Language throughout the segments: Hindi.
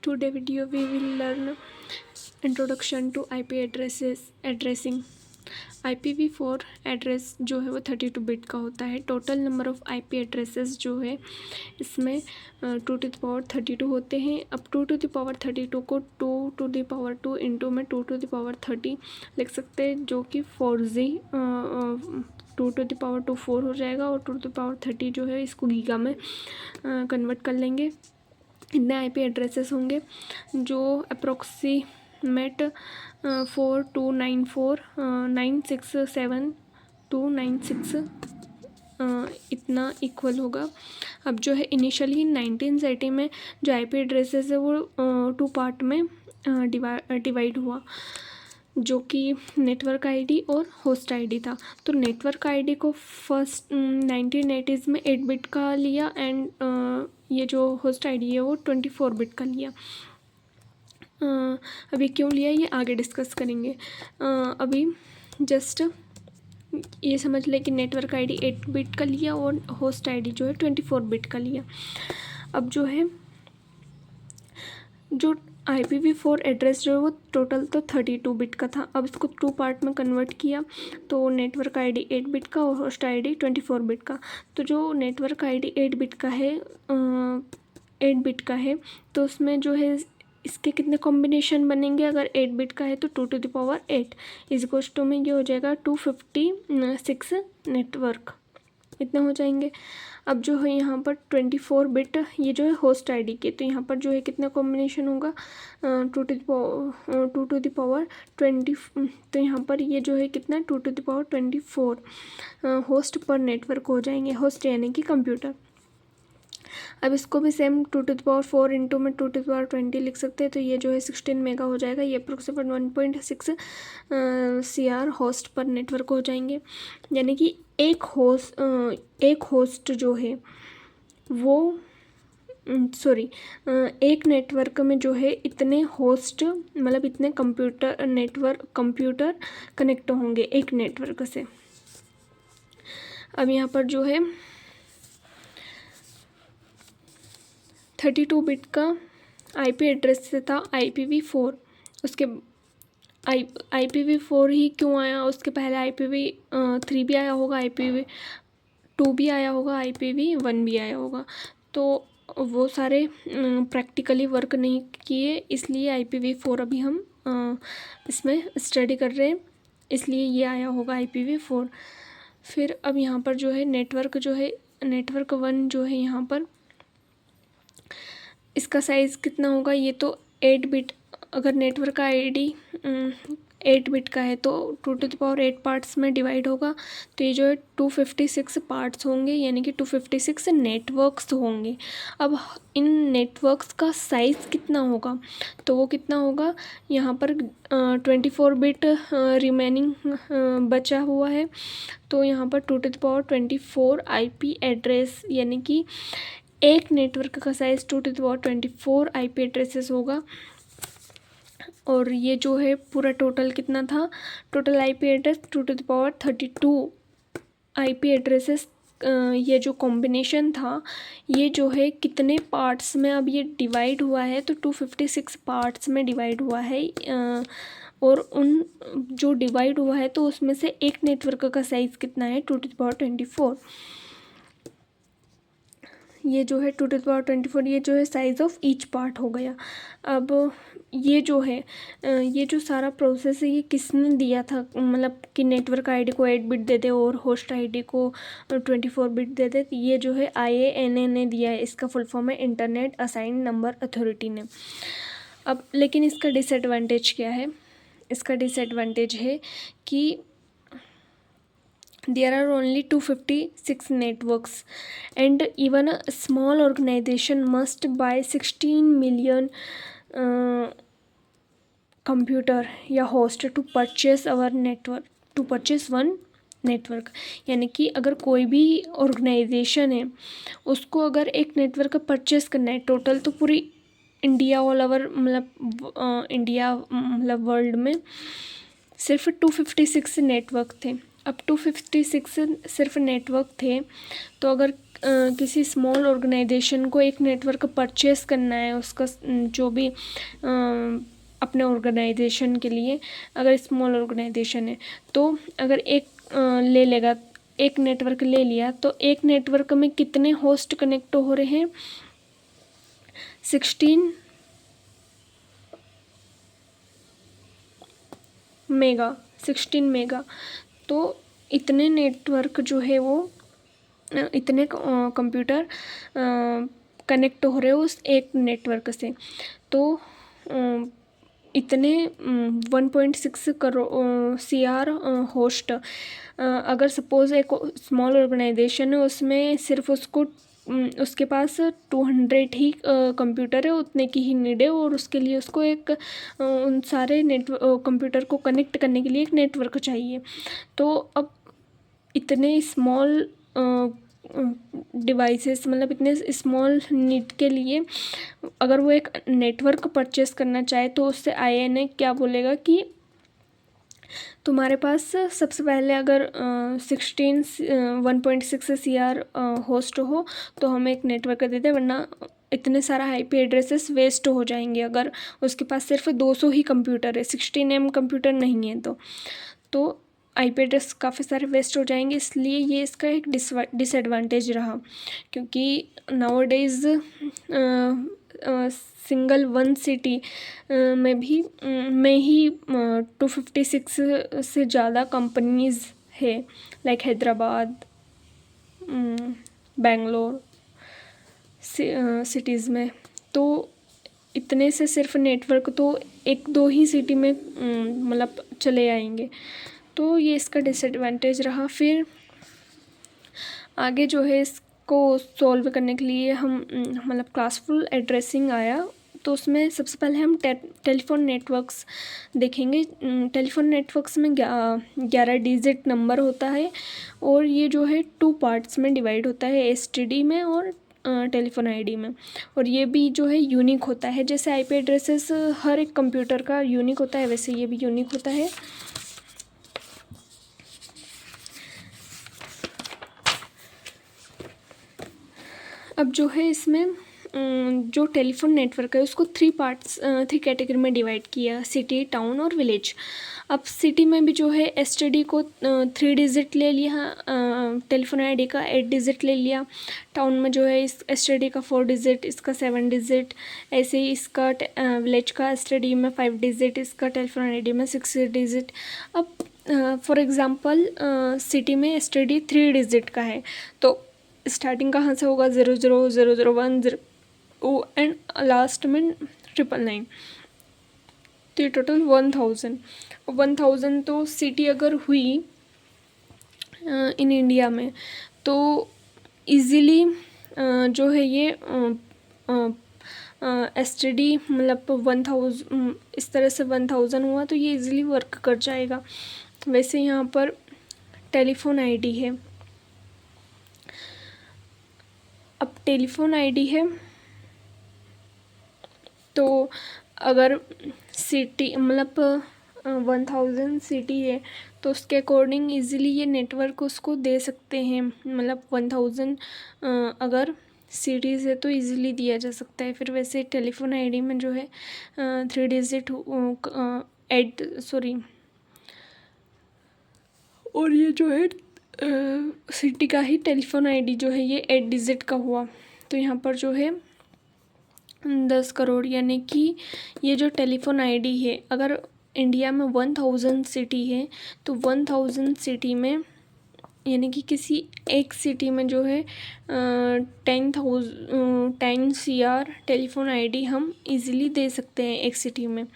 Today video we will learn introduction to IP addressing. IPv4 address जो है वो 32 बिट का होता है. Total number of IP addresses जो है इसमें 2^32 होते हैं. अब 2^32 को 2^2 इंटू में 2^30 लिख सकते हैं, जो कि 4G 2^2 4 हो जाएगा और 2^30 जो है इसको गीगा में कन्वर्ट कर लेंगे. इतने IP एड्रेसेस होंगे जो अप्रोक्सीमेट 4294967296 इतना इक्वल होगा. अब जो है इनिशियली 1980 में जो IP एड्रेसेस है वो 2 पार्ट में डिवाइड हुआ, जो कि नेटवर्क आईडी और होस्ट आईडी था. तो नेटवर्क आईडी को फर्स्ट 1980s में 8 बिट का लिया एंड ये जो होस्ट आईडी है वो 24 बिट का लिया. अभी क्यों लिया ये आगे डिस्कस करेंगे. अभी जस्ट ये समझ ले कि नेटवर्क आईडी 8 बिट का लिया और होस्ट आईडी जो है 24 बिट का लिया. अब जो है जो IPv4 एड्रेस जो है वो टोटल तो 32 बिट का था. अब इसको 2 पार्ट में कन्वर्ट किया तो नेटवर्क आईडी 8 बिट का और होस्ट आईडी 24 बिट का. तो जो नेटवर्क आईडी 8 बिट का है 8 बिट का है तो उसमें जो है इसके कितने कॉम्बिनेशन बनेंगे. अगर 8 बिट का है तो 2^8 इस टू में ये हो जाएगा 256 नेटवर्क, इतने हो जाएंगे. अब जो है यहाँ पर 24 बिट ये जो है होस्ट आईडी के, तो यहाँ पर जो है कितना कॉम्बिनेशन होगा 2^20. तो यहाँ पर ये जो है कितना 2^24 होस्ट पर नेटवर्क हो जाएंगे. होस्ट यानी कि कंप्यूटर. अब इसको भी सेम 2^4 इंटू में 2^20 लिख सकते हैं, तो ये जो है 16 मेगा हो जाएगा. ये अप्रोक्सीमेट 1.6 CR होस्ट पर नेटवर्क हो जाएंगे. यानी कि एक होस्ट जो है वो एक नेटवर्क में जो है इतने होस्ट मतलब इतने कंप्यूटर कनेक्ट होंगे एक नेटवर्क से. अब यहाँ पर जो है 32 बिट का IP एड्रेस से था IPv4. उसके IPv4 ही क्यों आया, उसके पहले IPv3 भी आया होगा, IPv2 भी आया होगा, IPv1 भी आया होगा. तो वो सारे प्रैक्टिकली वर्क नहीं किए, इसलिए IPv4 अभी हम इसमें स्टडी कर रहे हैं, इसलिए ये आया होगा IPv4. फिर अब यहाँ पर जो है नेटवर्क 1 जो है यहाँ पर इसका साइज़ कितना होगा. ये तो 8 बिट, अगर नेटवर्क का आईडी 8 बिट का है तो 2^8 पार्ट्स में डिवाइड होगा. तो ये जो है 256 पार्ट्स होंगे, यानी कि 256 नेटवर्क्स होंगे. अब इन नेटवर्क्स का साइज़ कितना होगा, तो वो कितना होगा यहाँ पर 24 बिट रिमेनिंग बचा हुआ है. तो यहाँ पर 2^24 IP एड्रेस, यानी कि एक नेटवर्क का साइज़ 2^24 IP एड्रेसेस होगा. और ये जो है पूरा टोटल कितना था, total IP address 2^32 IP addresses. ये जो कॉम्बिनेशन था ये जो है कितने पार्ट्स में अब ये डिवाइड हुआ है, तो 256 पार्ट्स में डिवाइड हुआ है. और उन जो डिवाइड हुआ है तो उसमें से एक नेटवर्क का साइज़ कितना है 2^24. ये जो है 2^24 ये जो है साइज़ ऑफ ईच पार्ट हो गया. अब ये जो है ये जो सारा प्रोसेस है ये किसने दिया था, मतलब कि नेटवर्क आईडी को 8 बिट दे दे और होस्ट आईडी को 24 बिट दे दे. ये जो है IANA ने दिया है. इसका फुल फॉर्म है इंटरनेट असाइन नंबर अथॉरिटी ने. अब लेकिन इसका डिसएडवांटेज क्या है, इसका डिसएडवांटेज है कि there are only 256 networks and even a small organization must buy 16 million computer या host to purchase one network. यानी कि अगर कोई भी ऑर्गेनाइजेशन है उसको अगर एक नेटवर्क परचेस करना है, टोटल तो पूरी इंडिया ऑल ओवर मतलब वर्ल्ड में सिर्फ 256 नेटवर्क थे. अब 256 सिर्फ नेटवर्क थे, तो अगर किसी स्मॉल ऑर्गेनाइजेशन को एक नेटवर्क परचेस करना है, उसका जो भी अपने ऑर्गेनाइजेशन के लिए, अगर स्मॉल ऑर्गेनाइजेशन है तो अगर एक ले लेगा, एक नेटवर्क ले लिया, तो एक नेटवर्क में कितने होस्ट कनेक्ट हो रहे हैं? 16 मेगा। तो इतने नेटवर्क जो है वो इतने कंप्यूटर कनेक्ट हो रहे हो उस एक नेटवर्क से। तो इतने 1.6 करोड़ CR होस्ट, अगर सपोज़ एक स्मॉल ऑर्गेनाइजेशन है, उसमें सिर्फ उसके पास 200 ही कंप्यूटर है, उतने की ही नीड है, और उसके लिए उसको एक उन सारे कंप्यूटर को कनेक्ट करने के लिए एक नेटवर्क चाहिए। तो अब इतने स्मॉल डिवाइसेस, मतलब इतने स्मॉल नीड के लिए अगर वो एक नेटवर्क परचेस करना चाहे, तो उससे INA क्या बोलेगा कि तुम्हारे पास सबसे पहले अगर 1.6 CR होस्ट हो तो हमें एक नेटवर्क दे दे, वरना इतने सारा IP एड्रेसेस वेस्ट हो जाएंगे अगर उसके पास सिर्फ 200 ही कंप्यूटर है, 16M कंप्यूटर नहीं है तो IP एड्रेस काफ़ी सारे वेस्ट हो जाएंगे। इसलिए ये इसका एक डिसएडवांटेज रहा, क्योंकि नाउअडेज सिंगल वन सिटी में ही 256 से ज़्यादा कंपनीज़ है, लाइक हैदराबाद, बेंगलोर सिटीज़ में। तो इतने से सिर्फ नेटवर्क तो एक दो ही सिटी में मतलब चले आएंगे, तो ये इसका डिसएडवांटेज रहा। फिर आगे जो है इसको सॉल्व करने के लिए हम मतलब क्लासफुल एड्रेसिंग आया, तो उसमें सबसे पहले हम टेलीफोन नेटवर्क्स देखेंगे। टेलीफोन नेटवर्क्स में 11 डिजिट नंबर होता है, और ये जो है 2 पार्ट्स में डिवाइड होता है, STD में और टेलीफोन ID में। और ये भी जो है यूनिक होता है, जैसे IP एड्रेसेस हर एक कंप्यूटर का यूनिक होता है, वैसे ये भी यूनिक होता है। अब जो है इसमें जो टेलीफोन नेटवर्क है उसको 3 कैटेगरी में डिवाइड किया, सिटी, टाउन और विलेज। अब सिटी में भी जो है STD को 3 डिजिट ले लिया, टेलीफोन ID का 8 डिजिट ले लिया। टाउन में जो है इस STD का 4 डिजिट, इसका 7 डिजिट, ऐसे ही इसका विलेज का STD में 5 डिजिट, इसका टेलीफोन ID में 6 डिजिट। अब फॉर एग्ज़ाम्पल सिटी में STD 3 डिजिट का है, तो स्टार्टिंग कहाँ से होगा? 000010 एंड लास्ट में 999, तो ये टोटल 1000 तो सिटी अगर हुई इन इंडिया में, तो इजीली जो है ये STD मतलब 1000 इस तरह से 1000 हुआ, तो ये इजीली वर्क कर जाएगा। वैसे यहाँ पर टेलीफोन ID है, अब टेलीफोन ID है तो अगर सिटी मतलब 1000 सिटी है, तो उसके अकॉर्डिंग इजीली ये नेटवर्क उसको दे सकते हैं। मतलब 1000 अगर सिटीज़ है तो इजीली दिया जा सकता है। फिर वैसे टेलीफोन ID में जो है 3 डिजिट और ये जो है सिटी का ही टेलीफोन ID जो है ये 8 डिजिट का हुआ, तो यहाँ पर जो है 10 करोड़, यानी कि ये जो टेलीफोन ID है, अगर इंडिया में 1000 सिटी है तो 1000 सिटी में यानी कि किसी एक सिटी में जो है 10 CR टेलीफोन ID हम इजीली दे सकते हैं एक सिटी में।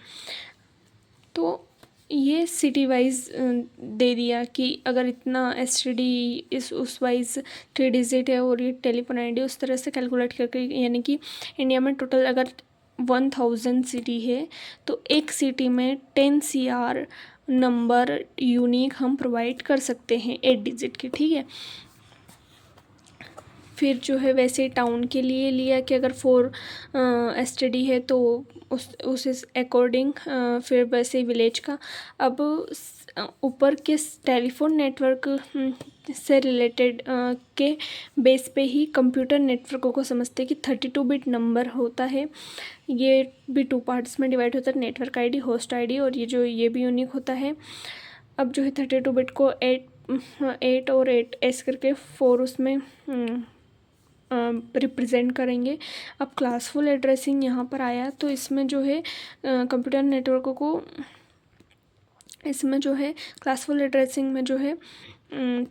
तो ये सिटी वाइज दे दिया कि अगर इतना STD उस वाइज 3 डिजिट है और ये टेलीफोन ID उस तरह से कैलकुलेट करके, यानी कि इंडिया में टोटल अगर 1000 सिटी है तो एक सिटी में 10 CR नंबर यूनिक हम प्रोवाइड कर सकते हैं 8 डिजिट के, ठीक है। फिर जो है वैसे टाउन के लिए लिया कि अगर 4 एसटीडी है तो उस अकॉर्डिंग फिर वैसे विलेज का। अब ऊपर के टेलीफोन नेटवर्क से रिलेटेड के बेस पे ही कंप्यूटर नेटवर्कों को समझते हैं कि 32 बिट नंबर होता है। ये भी 2 पार्ट्स में डिवाइड होता है, नेटवर्क आईडी, होस्ट आईडी, और ये भी यूनिक होता है। अब जो है 32 बिट को 8 और 8 ऐसे करके 4 उसमें रिप्रेजेंट करेंगे। अब क्लासफुल एड्रेसिंग यहाँ पर आया तो इसमें जो है कंप्यूटर नेटवर्कों को, इसमें जो है क्लासफुल एड्रेसिंग में जो है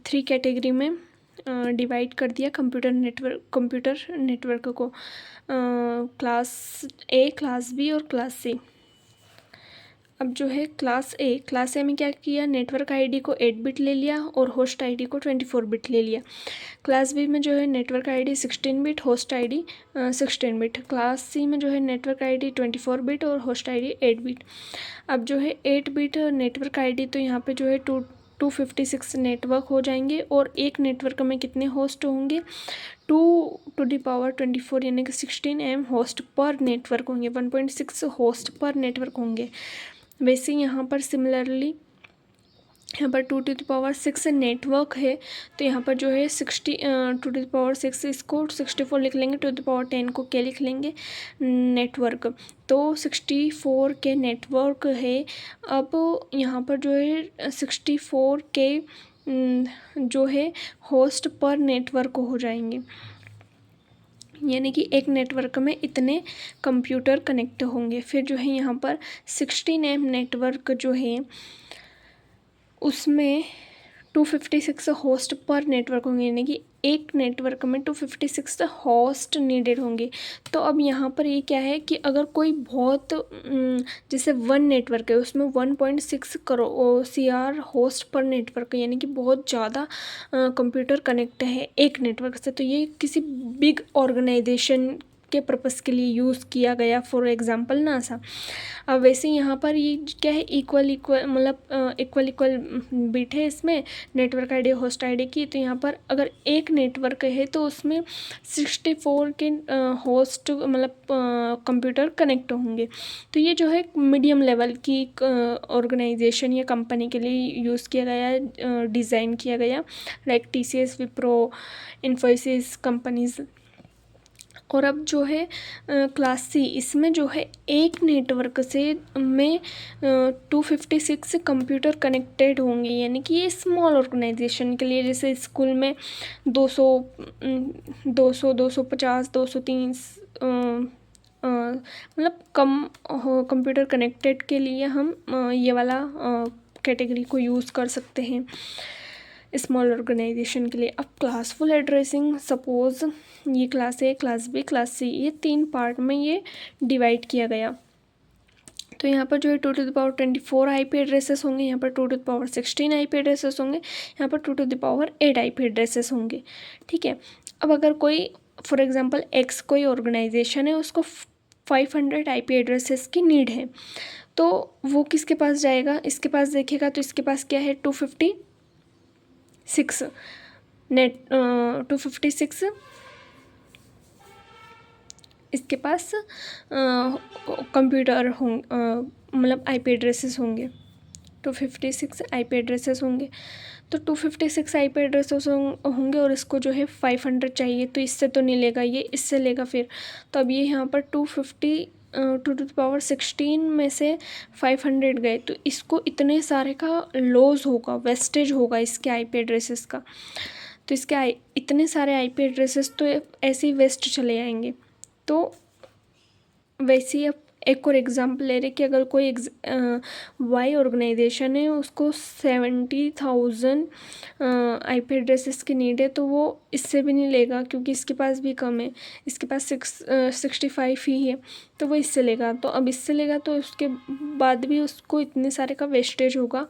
3 कैटेगरी में डिवाइड कर दिया कंप्यूटर नेटवर्क को, क्लास ए, क्लास बी और क्लास सी। अब जो है क्लास ए में क्या किया, नेटवर्क आईडी को 8 बिट ले लिया और होस्ट आईडी को 24 बिट ले लिया। क्लास बी में जो है network ID 16 bit, host ID 16 bit. Class C में जो है नेटवर्क आईडी 24 बिट और होस्ट आईडी 8 बिट। अब जो है 8 बिट नेटवर्क आईडी तो यहाँ पे जो है 256 नेटवर्क हो जाएंगे, और एक नेटवर्क में कितने होस्ट होंगे, 2^24 यानी कि 16 होस्ट पर नेटवर्क होंगे, 1.6 होस्ट पर नेटवर्क होंगे। वैसे यहाँ पर सिमिलरली यहाँ पर 2^6 नेटवर्क है तो यहाँ पर जो है 2^6 इसको 64 लिख लेंगे, 2^10 को क्या लिख लेंगे, नेटवर्क। तो 64 के नेटवर्क है। अब यहाँ पर जो है 64 के जो है होस्ट पर नेटवर्क हो जाएंगे, यानी कि एक नेटवर्क में इतने कंप्यूटर कनेक्ट होंगे। फिर जो है यहाँ पर 16 नेटवर्क जो है उसमें 256 होस्ट पर नेटवर्क होंगे, यानी कि एक नेटवर्क में 256 होस्ट नीडेड होंगे। तो अब यहाँ पर ये क्या है कि अगर कोई बहुत जैसे 1 नेटवर्क है उसमें 1.6 करोड़ CR होस्ट पर नेटवर्क, यानी कि बहुत ज़्यादा कंप्यूटर कनेक्ट है एक नेटवर्क से, तो ये किसी बिग ऑर्गेनाइजेशन के पर्पस के लिए यूज़ किया गया, फॉर एग्जांपल नासा। अब वैसे यहाँ पर ये क्या है, इक्वल मतलब इक्वल बिट है इसमें नेटवर्क आईडी होस्ट आईडी की। तो यहाँ पर अगर एक नेटवर्क है तो उसमें 64 के होस्ट मतलब कंप्यूटर कनेक्ट होंगे। तो ये जो है मीडियम लेवल की ऑर्गेनाइजेशन या कंपनी के लिए यूज़ किया गया, डिज़ाइन किया गया, like TCS, Wipro, Infosys companies. और अब जो है क्लास सी, इसमें जो है एक नेटवर्क से में 256 कंप्यूटर कनेक्टेड होंगे, यानी कि ये स्मॉल ऑर्गेनाइजेशन के लिए, जैसे स्कूल में 200 250 230 मतलब कम कंप्यूटर कनेक्टेड के लिए हम ये वाला कैटेगरी को यूज़ कर सकते हैं स्मॉल ऑर्गेनाइजेशन के लिए। अब क्लासफुल एड्रेसिंग, सपोज ये class A, class B, class C, ये 3 पार्ट में ये डिवाइड किया गया। तो यहाँ पर जो है 2^24 IP एड्रेसेस होंगे, यहाँ पर 2^16 IP एड्रेसेस होंगे, यहाँ पर 2^8 IP एड्रेसेस होंगे। ठीक है। अब अगर कोई फॉर एग्जांपल X कोई ऑर्गेनाइजेशन है, उसको 500 IP एड्रेसेस की नीड है, तो वो किसके पास जाएगा, इसके पास देखेगा तो इसके पास क्या है 256 इसके पास कंप्यूटर मतलब IP एड्रेसेस होंगे, 256 IP एड्रेसेस होंगे। तो 256 IP एड्रेसेस होंगे और इसको जो है 500 चाहिए, तो इससे तो नहीं लेगा, ये इससे लेगा फिर। तो अब ये यहाँ पर 2^16 में से 500 गए, तो इसको इतने सारे का लॉस होगा, वेस्टेज होगा इसके IP एड्रेसेस का। तो इसके इतने सारे IP एड्रेसेस तो ऐसे ही वेस्ट चले आएंगे। तो वैसे ही अब एक और एग्जांपल ले रहे कि अगर कोई Y ऑर्गेनाइजेशन है, उसको 70,000 IP एड्रेसेस की नीड है, तो वो इससे भी नहीं लेगा क्योंकि इसके पास भी कम है, इसके पास 65 ही है, तो वो इससे लेगा। तो अब इससे लेगा तो उसके बाद भी उसको इतने सारे का वेस्टेज होगा।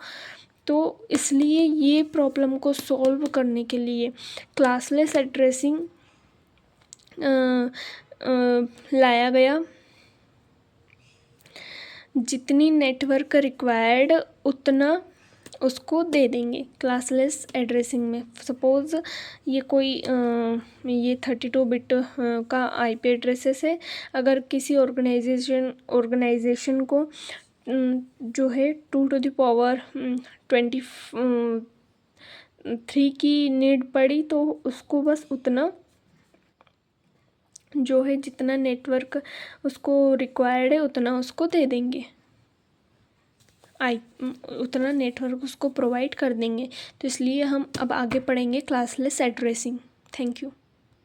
तो इसलिए ये प्रॉब्लम को सॉल्व करने के लिए क्लासलेस एड्रेसिंग लाया गया। जितनी नेटवर्क रिक्वायर्ड उतना उसको दे देंगे क्लासलेस एड्रेसिंग में। सपोज़ ये कोई ये 32 बिट का आईपी एड्रेसेस है। अगर किसी ऑर्गेनाइजेशन को जो है 2 to the power 23 की नीड पड़ी तो उसको बस उतना जो है जितना नेटवर्क उसको रिक्वायर्ड है उतना उसको दे देंगे, उतना नेटवर्क उसको प्रोवाइड कर देंगे। तो इसलिए हम अब आगे पढ़ेंगे क्लासलेस एड्रेसिंग। Thank you.